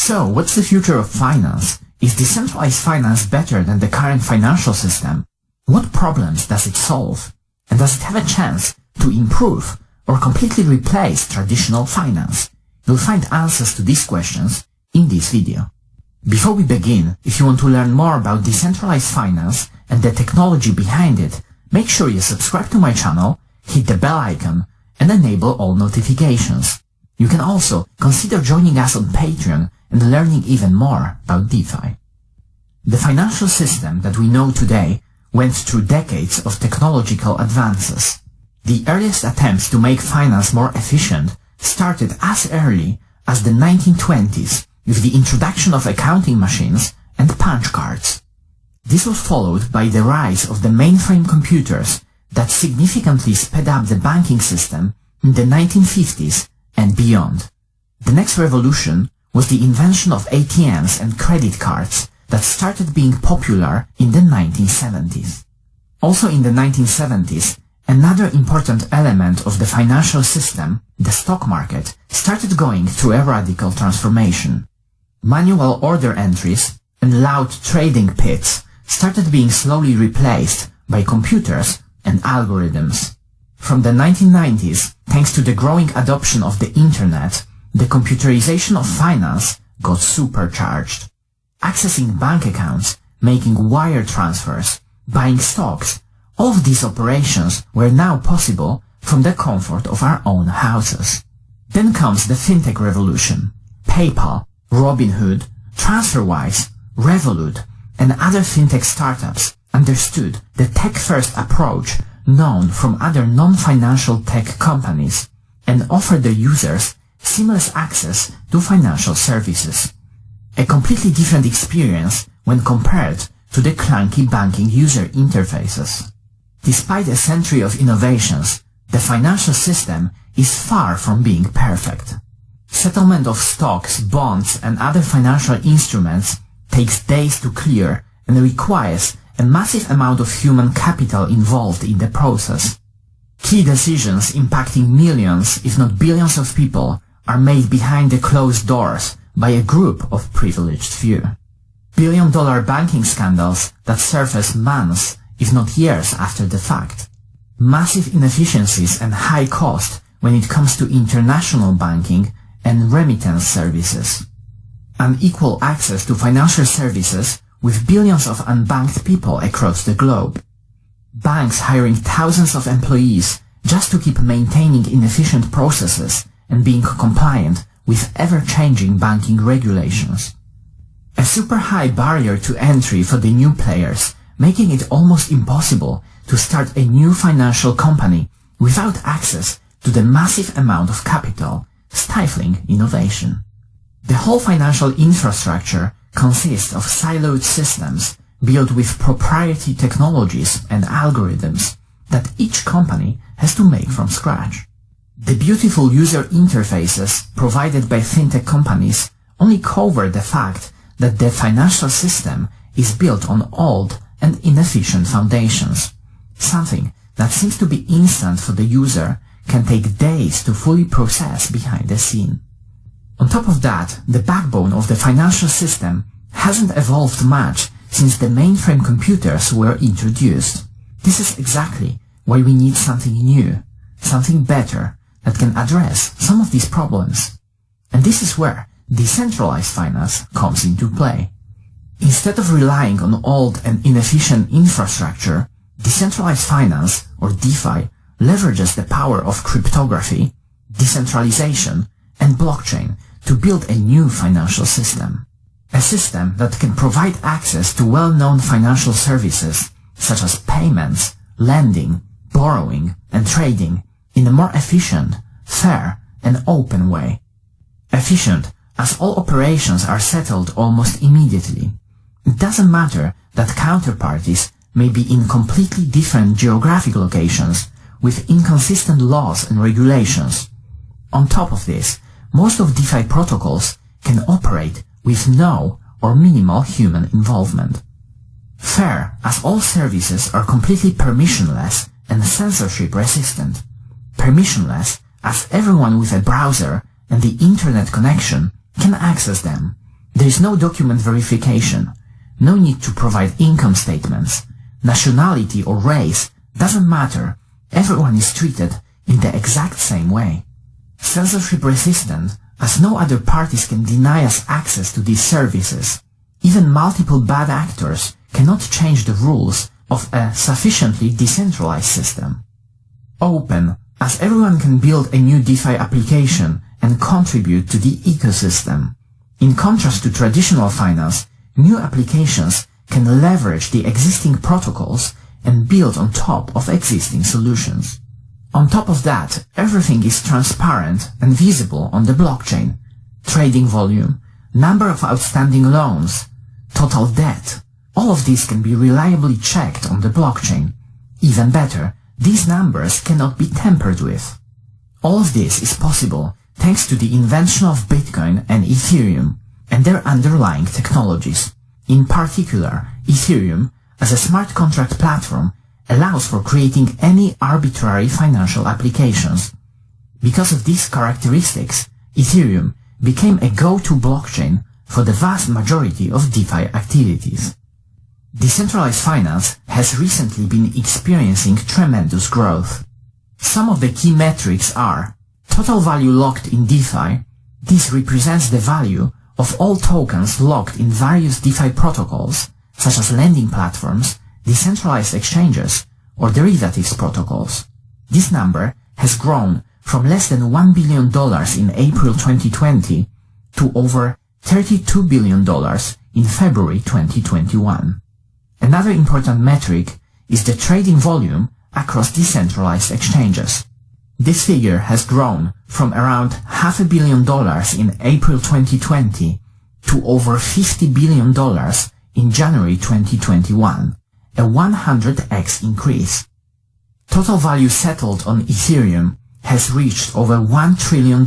So, what's the future of finance? Is decentralized finance better than the current financial system? What problems does it solve? And does it have a chance to improve or completely replace traditional finance? You'll find answers to these questions in this video. Before we begin, if you want to learn more about decentralized finance and the technology behind it, make sure you subscribe to my channel, hit the bell icon, and enable all notifications. You can also consider joining us on Patreon and learning even more about DeFi. The financial system that we know today went through decades of technological advances. The earliest attempts to make finance more efficient started as early as the 1920s with the introduction of accounting machines and punch cards. This was followed by the rise of the mainframe computers that significantly sped up the banking system in the 1950s and beyond. The next revolution was the invention of ATMs and credit cards that started being popular in the 1970s. Also in the 1970s, another important element of the financial system, the stock market, started going through a radical transformation. Manual order entries and loud trading pits started being slowly replaced by computers and algorithms. From the 1990s, thanks to the growing adoption of the internet, the computerization of finance got supercharged. Accessing bank accounts, making wire transfers, buying stocks, all of these operations were now possible from the comfort of our own houses. Then comes the fintech revolution. PayPal, Robinhood, TransferWise, Revolut, and other fintech startups understood the tech-first approach known from other non-financial tech companies and offered their users seamless access to financial services. A completely different experience when compared to the clunky banking user interfaces. Despite a century of innovations, the financial system is far from being perfect. Settlement of stocks, bonds, and other financial instruments takes days to clear and requires a massive amount of human capital involved in the process. Key decisions impacting millions, if not billions of people are made behind the closed doors by a group of privileged few. Billion-dollar banking scandals that surface months, if not years after the fact. Massive inefficiencies and high cost when it comes to international banking and remittance services. Unequal access to financial services with billions of unbanked people across the globe. Banks hiring thousands of employees just to keep maintaining inefficient processes and being compliant with ever-changing banking regulations. A super high barrier to entry for the new players, making it almost impossible to start a new financial company without access to the massive amount of capital, stifling innovation. The whole financial infrastructure consists of siloed systems built with proprietary technologies and algorithms that each company has to make from scratch. The beautiful user interfaces provided by fintech companies only cover the fact that the financial system is built on old and inefficient foundations. Something that seems to be instant for the user can take days to fully process behind the scene. On top of that, the backbone of the financial system hasn't evolved much since the mainframe computers were introduced. This is exactly why we need something new, something better that can address some of these problems. And this is where decentralized finance comes into play. Instead of relying on old and inefficient infrastructure, decentralized finance, or DeFi, leverages the power of cryptography, decentralization, and blockchain to build a new financial system. A system that can provide access to well-known financial services such as payments, lending, borrowing, and trading in a more efficient, fair, and open way. Efficient, as all operations are settled almost immediately. It doesn't matter that counterparties may be in completely different geographic locations with inconsistent laws and regulations. On top of this, most of DeFi protocols can operate with no or minimal human involvement. Fair, as all services are completely permissionless and censorship resistant. Permissionless, as everyone with a browser and the internet connection can access them. There is no document verification, no need to provide income statements, nationality or race doesn't matter, everyone is treated in the exact same way. Censorship resistant, as no other parties can deny us access to these services. Even multiple bad actors cannot change the rules of a sufficiently decentralized system. Open, as everyone can build a new DeFi application and contribute to the ecosystem. In contrast to traditional finance, new applications can leverage the existing protocols and build on top of existing solutions. On top of that, everything is transparent and visible on the blockchain. Trading volume, number of outstanding loans, total debt, all of these can be reliably checked on the blockchain. Even better, these numbers cannot be tampered with. All of this is possible thanks to the invention of Bitcoin and Ethereum and their underlying technologies. In particular, Ethereum, as a smart contract platform, allows for creating any arbitrary financial applications. Because of these characteristics, Ethereum became a go-to blockchain for the vast majority of DeFi activities. Decentralized finance has recently been experiencing tremendous growth. Some of the key metrics are total value locked in DeFi. This represents the value of all tokens locked in various DeFi protocols, such as lending platforms, decentralized exchanges, or derivatives protocols. This number has grown from less than $1 billion in April 2020 to over $32 billion in February 2021. Another important metric is the trading volume across decentralized exchanges. This figure has grown from around $500 million in April 2020 to over $50 billion in January 2021, a 100x increase. Total value settled on Ethereum has reached over $1 trillion in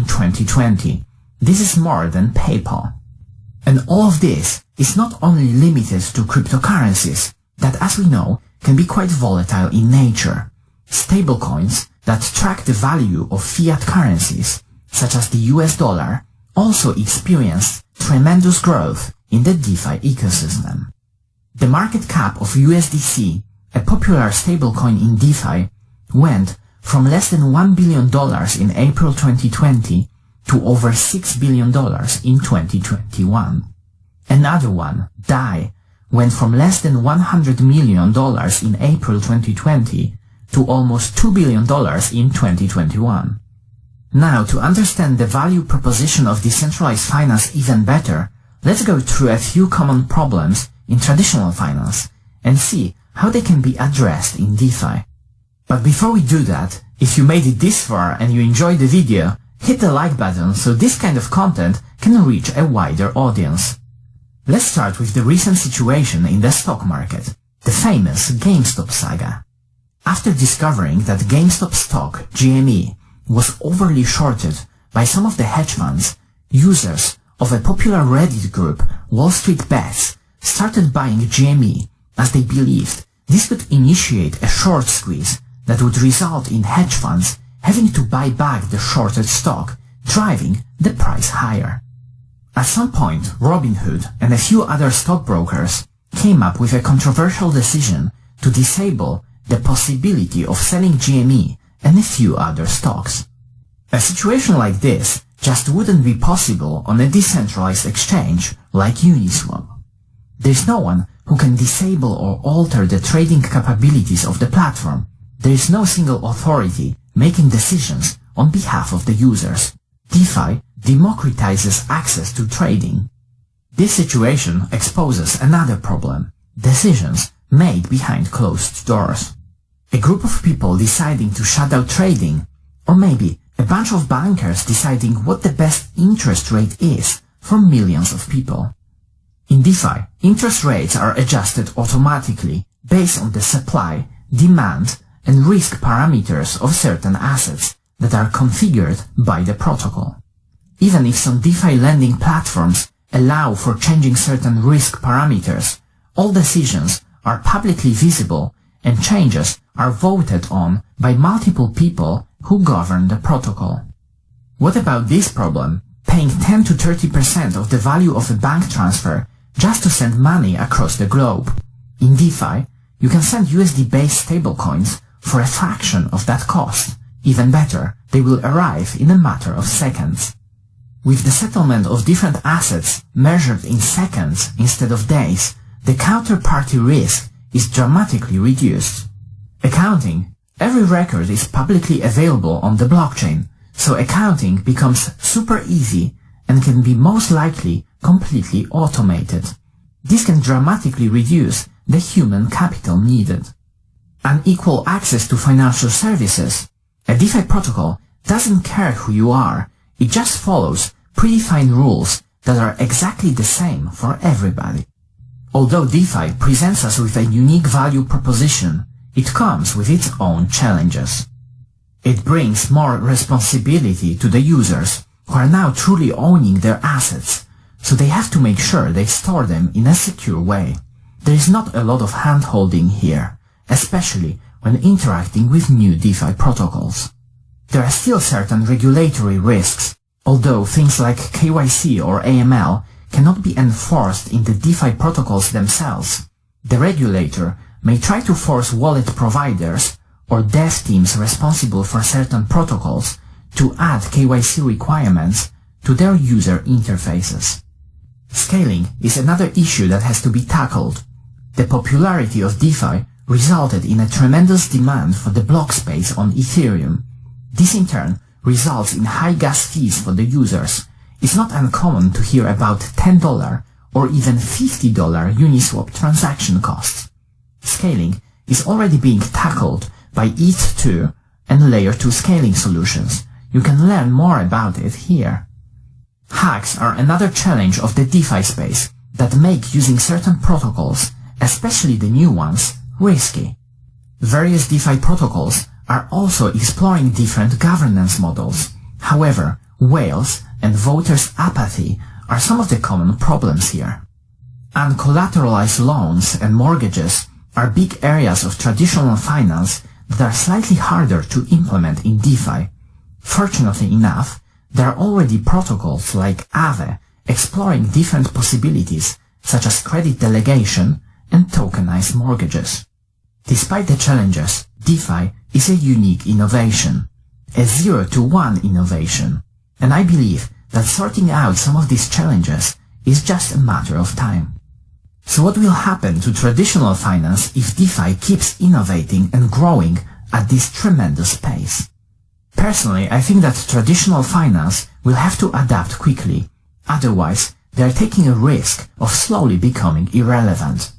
2020. This is more than PayPal. And all of this is not only limited to cryptocurrencies that, as we know, can be quite volatile in nature. Stablecoins that track the value of fiat currencies, such as the US dollar, also experienced tremendous growth in the DeFi ecosystem. The market cap of USDC, a popular stablecoin in DeFi, went from less than $1 billion in April 2020 to over $6 billion in 2021. Another one, Dai, went from less than $100 million in April 2020 to almost $2 billion in 2021. Now, to understand the value proposition of decentralized finance even better, let's go through a few common problems in traditional finance and see how they can be addressed in DeFi. But before we do that, if you made it this far and you enjoyed the video, hit the like button so this kind of content can reach a wider audience. Let's start with the recent situation in the stock market, the famous GameStop saga. After discovering that GameStop stock, GME, was overly shorted by some of the hedge funds, users of a popular Reddit group, Wall Street Bets, started buying GME as they believed this could initiate a short squeeze that would result in hedge funds having to buy back the shorted stock, driving the price higher. At some point, Robinhood and a few other stockbrokers came up with a controversial decision to disable the possibility of selling GME and a few other stocks. A situation like this just wouldn't be possible on a decentralized exchange like Uniswap. There's no one who can disable or alter the trading capabilities of the platform. There is no single authority making decisions on behalf of the users. DeFi democratizes access to trading. This situation exposes another problem: decisions made behind closed doors. A group of people deciding to shut down trading, or maybe a bunch of bankers deciding what the best interest rate is for millions of people. In DeFi, interest rates are adjusted automatically based on the supply, demand, and risk parameters of certain assets that are configured by the protocol. Even if some DeFi lending platforms allow for changing certain risk parameters, all decisions are publicly visible and changes are voted on by multiple people who govern the protocol. What about this problem? paying 10 to 30% of the value of a bank transfer just to send money across the globe. In DeFi, you can send USD-based stablecoins for a fraction of that cost. Even better, they will arrive in a matter of seconds. With the settlement of different assets measured in seconds instead of days, the counterparty risk is dramatically reduced. Accounting. Every record is publicly available on the blockchain, so accounting becomes super easy and can be most likely completely automated. This can dramatically reduce the human capital needed. Unequal access to financial services. A DeFi protocol doesn't care who you are, it just follows predefined rules that are exactly the same for everybody. Although DeFi presents us with a unique value proposition, it comes with its own challenges. It brings more responsibility to the users who are now truly owning their assets, so they have to make sure they store them in a secure way. There is not a lot of hand-holding here, especially when interacting with new DeFi protocols. There are still certain regulatory risks, although things like KYC or AML cannot be enforced in the DeFi protocols themselves. The regulator may try to force wallet providers or dev teams responsible for certain protocols to add KYC requirements to their user interfaces. Scaling is another issue that has to be tackled. The popularity of DeFi resulted in a tremendous demand for the block space on Ethereum. This in turn results in high gas fees for the users. It's not uncommon to hear about $10 or even $50 Uniswap transaction costs. Scaling is already being tackled by ETH2 and Layer 2 scaling solutions. You can learn more about it here. Hacks are another challenge of the DeFi space that make using certain protocols, especially the new ones, risky. Various DeFi protocols are also exploring different governance models. However, whales and voters' apathy are some of the common problems here. Uncollateralized loans and mortgages are big areas of traditional finance that are slightly harder to implement in DeFi. Fortunately enough, there are already protocols like Aave exploring different possibilities such as credit delegation and tokenized mortgages. Despite the challenges, DeFi is a unique innovation, a 0 to 1 innovation, and I believe that sorting out some of these challenges is just a matter of time. So what will happen to traditional finance if DeFi keeps innovating and growing at this tremendous pace? Personally, I think that traditional finance will have to adapt quickly, otherwise they are taking a risk of slowly becoming irrelevant.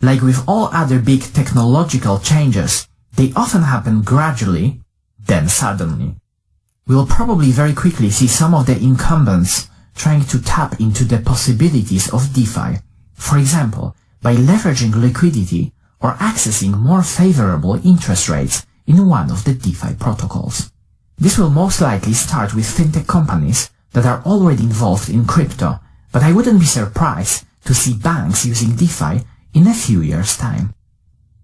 Like with all other big technological changes, they often happen gradually, then suddenly. We'll probably very quickly see some of the incumbents trying to tap into the possibilities of DeFi, for example, by leveraging liquidity or accessing more favorable interest rates in one of the DeFi protocols. This will most likely start with fintech companies that are already involved in crypto, but I wouldn't be surprised to see banks using DeFi in a few years' time.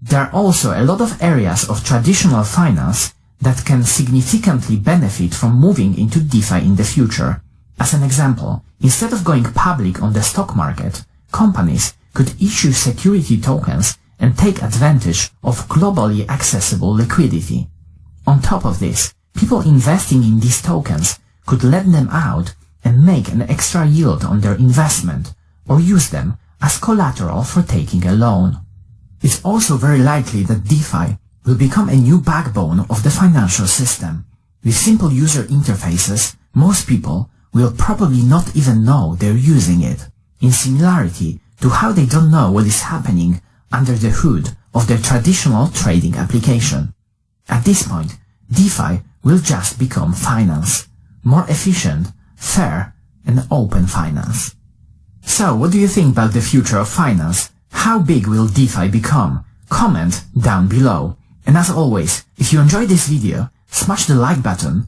There are also a lot of areas of traditional finance that can significantly benefit from moving into DeFi in the future. As an example, instead of going public on the stock market, companies could issue security tokens and take advantage of globally accessible liquidity. On top of this, people investing in these tokens could lend them out and make an extra yield on their investment, or use them as collateral for taking a loan. It's also very likely that DeFi will become a new backbone of the financial system. With simple user interfaces, most people will probably not even know they're using it, in similarity to how they don't know what is happening under the hood of their traditional trading application. At this point, DeFi will just become finance, more efficient, fair, and open finance. So, what do you think about the future of finance? How big will DeFi become? Comment down below. And as always, if you enjoyed this video, smash the like button,